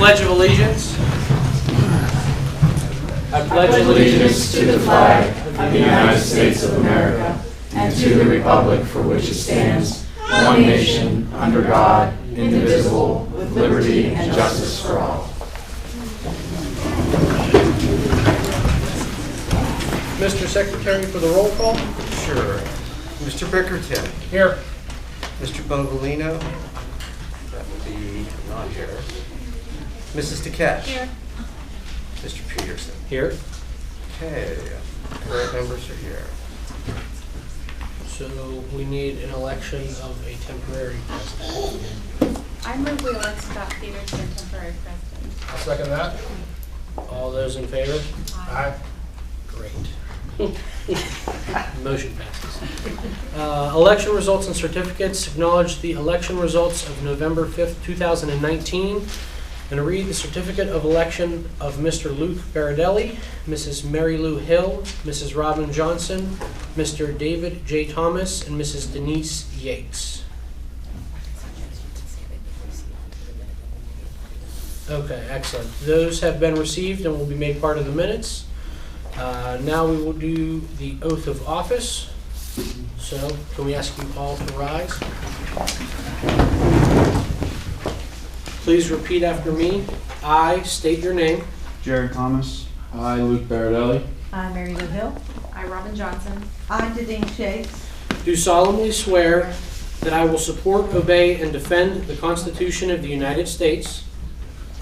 Pledge of Allegiance. I pledge allegiance to the flag of the United States of America and to the republic for which it stands, one nation, under God, indivisible, with liberty and justice for all. Mr. Secretary, for the roll call. Sure. Mr. Bickerton. Here. Mr. Bovalino. That would be not here. Mrs. DeKetch. Here. Mr. Peterson. Here. Okay. Current members are here. So we need an election of a temporary president. I move we elect Scott Peterson temporary president. I'll second that. All those in favor? Aye. Great. Motion passes. Election results and certificates. Acknowledge the election results of November 5th, 2019, and read the certificate of election of Mr. Luke Baradelli, Mrs. Mary Lou Hill, Mrs. Robin Johnson, Mr. David J. Thomas, and Mrs. Denise Yates. Okay, excellent. Those have been received and will be made part of the minutes. Now we will do the oath of office. So, can we ask you all to rise? Please repeat after me. I state your name. Jared Thomas. I, Luke Baradelli. I, Mary Lou Hill. I, Robin Johnson. I, Denise Yates. Do solemnly swear that I will support, obey, and defend the Constitution of the United States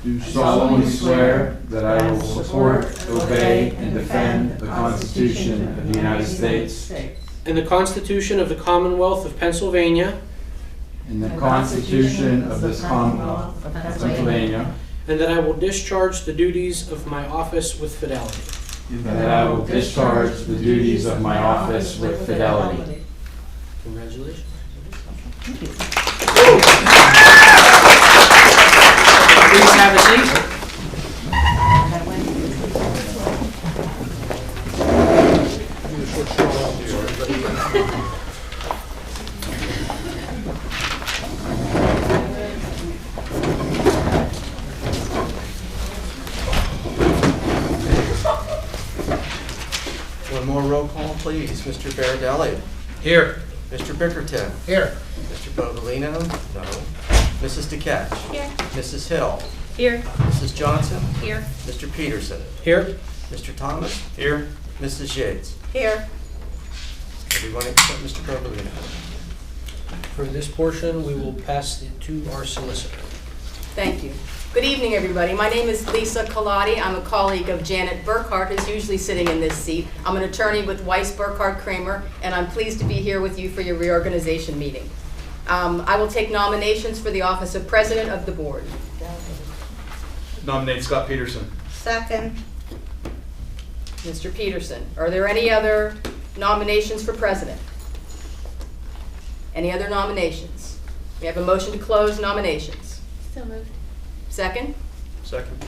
Do solemnly swear that I will support, obey, and defend the Constitution of the United States and the Constitution of the Commonwealth of Pennsylvania, and the Constitution of this Commonwealth of Pennsylvania, and that I will discharge the duties of my office with fidelity. and that I will discharge the duties of my office with fidelity. Congratulations. Please have a seat. One more roll call, please. Mr. Baradelli. Here. Mr. Bickerton. Here. Mr. Bovalino. No. Mrs. DeKetch. Here. Mrs. Hill. Here. Mrs. Johnson. Here. Mr. Peterson. Here. Mr. Thomas. Here. Mrs. Yates. Here. Everyone except Mr. Bovalino. For this portion, we will pass it to our solicitor. Thank you. Good evening, everybody. My name is Lisa Colati. I'm a colleague of Janet Burkhart, who's usually sitting in this seat. I'm an attorney with Weiss, Burkhart, Kramer, and I'm pleased to be here with you for your reorganization meeting. I will take nominations for the office of President of the Board. Nominate Scott Peterson. Second. Mr. Peterson, are there any other nominations for President? Any other nominations? We have a motion to close nominations. So moved. Second? Second.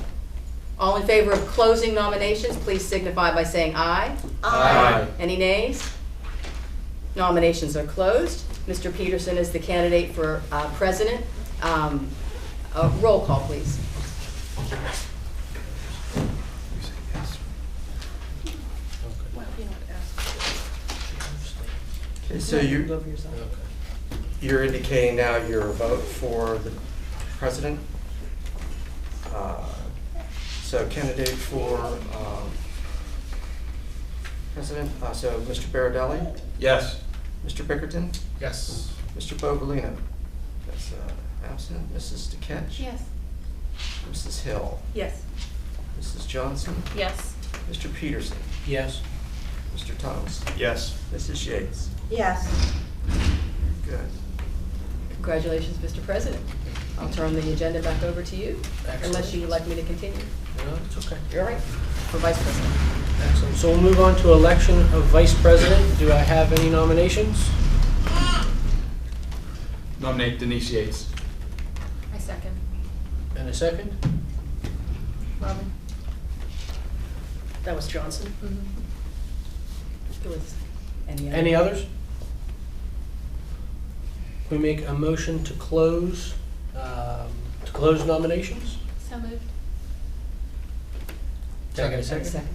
All in favor of closing nominations, please signify by saying aye. Aye. Any nays? Nominations are closed. Mr. Peterson is the candidate for president. Roll call, please. Okay, so you're indicating now your vote for the president. So candidate for president, so Mr. Baradelli, Yes. Mr. Bickerton, Yes. Mr. Bovalino. That's absent. Mrs. DeKetch. Yes. Mrs. Hill. Yes. Mrs. Johnson. Yes. Mr. Peterson. Yes. Mr. Thomas. Yes. Mrs. Yates. Yes. Good. Congratulations, Mr. President. I'll turn the agenda back over to you, Excellent. unless you would like me to continue. No, it's okay. You're all right, for Vice President. Excellent. So we'll move on to election of vice president. Do I have any nominations? Nominate Denise Yates. I second. And a second? Robin. That was Johnson. There was Any others? We make a motion to close nominations. So moved. Can I get a second?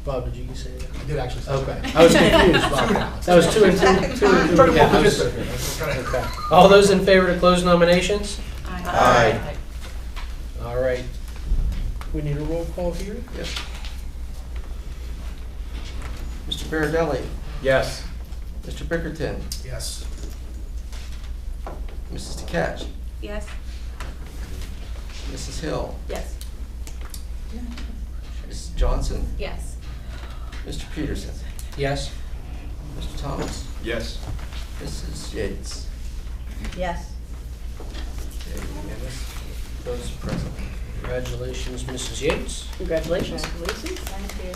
Bob, did you say that? I did actually say Okay, I was confused, Bob. That was two and two. Yeah, I was- okay. All those in favor to close nominations? Aye. All right. We need a roll call here? Yes. Mr. Baradelli, Yes. Mr. Bickerton, Yes. Mrs. DeCatch, Yes. Mrs. Hill, Yes. Mrs. Johnson, Yes. Mr. Peterson, Yes. Mr. Thomas, Yes. Mrs. Yates. Yes. Okay, unanimous. Those present. Congratulations, Mrs. Yates. Congratulations. Thank you.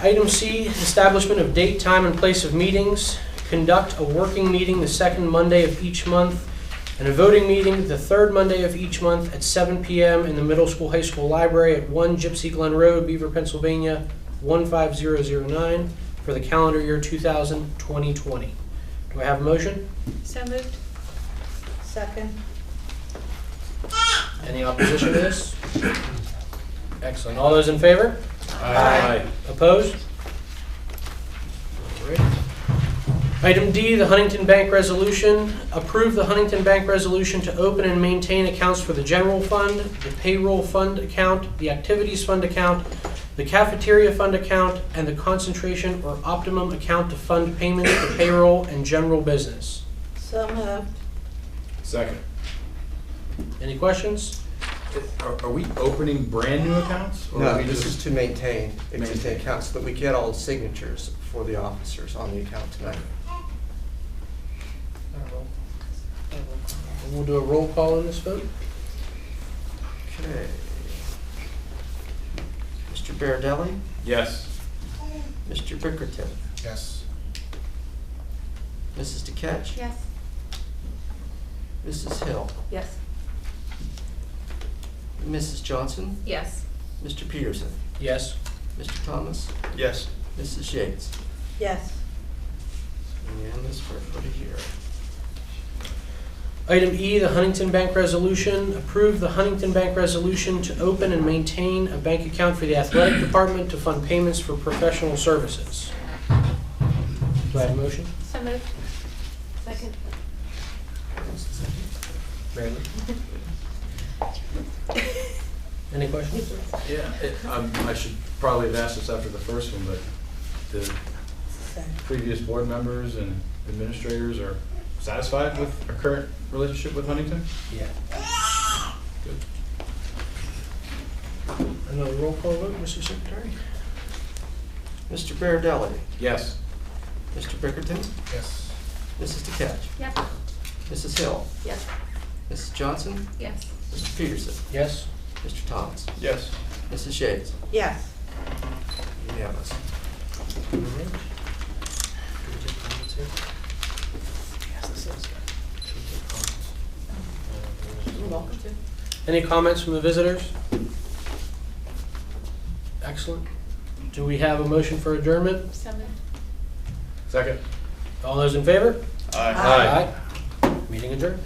Item C, establishment of date, time, and place of meetings. Conduct a working meeting the second Monday of each month and a voting meeting the third Monday of each month at 7 p.m. in the Middle School High School Library at 1 Gypsy Glen Road, Beaver, Pennsylvania, 15009 for the calendar year 2020. Do I have a motion? So moved. Second. Any opposition to this? Excellent. All those in favor? Aye. Opposed? All right. Item D, the Huntington Bank Resolution. Approve the Huntington Bank Resolution to open and maintain accounts for the general fund, the payroll fund account, the activities fund account, the cafeteria fund account, and the concentration or optimum account to fund payments for payroll and general business. So moved. Second. Any questions? Are we opening brand new accounts? Or No, are we this just is to maintain existing Maintain. accounts so that we get all the signatures for the officers on the account tonight. We'll do a roll call on this vote. Okay. Mr. Baradelli, Yes. Mr. Bickerton, Yes. Mrs. DeCatch, Yes. Mrs. Hill, Yes. Mrs. Johnson, Yes. Mr. Peterson, Yes. Mr. Thomas, Yes. Mrs. Yates. Yes. Unanimous for everybody here. Item E, the Huntington Bank Resolution. Approve the Huntington Bank Resolution to open and maintain a bank account for the athletic department to fund payments for professional services. Do I have a motion? So moved. Second. Mary Lou? Any questions? Yeah, I should probably have asked this after the first one, but the previous board members and administrators are satisfied with our current relationship with Huntington? Yeah. Good. Another roll call vote, Mr. Secretary? Mr. Baradelli, Yes. Mr. Bickerton, Yes. Mrs. DeCatch, Yes. Mrs. Hill, Yes. Mrs. Johnson, Yes. Mr. Peterson, Yes. Mr. Thomas, Yes. Mrs. Yates. Yes. Unanimous. All right. Do we take comments here? Yes, this is good. Should we take comments? You're welcome to. Any comments from the visitors? Excellent. Do we have a motion for adjournment? So moved. Second. All those in favor? Aye. Aye. Meeting adjourned.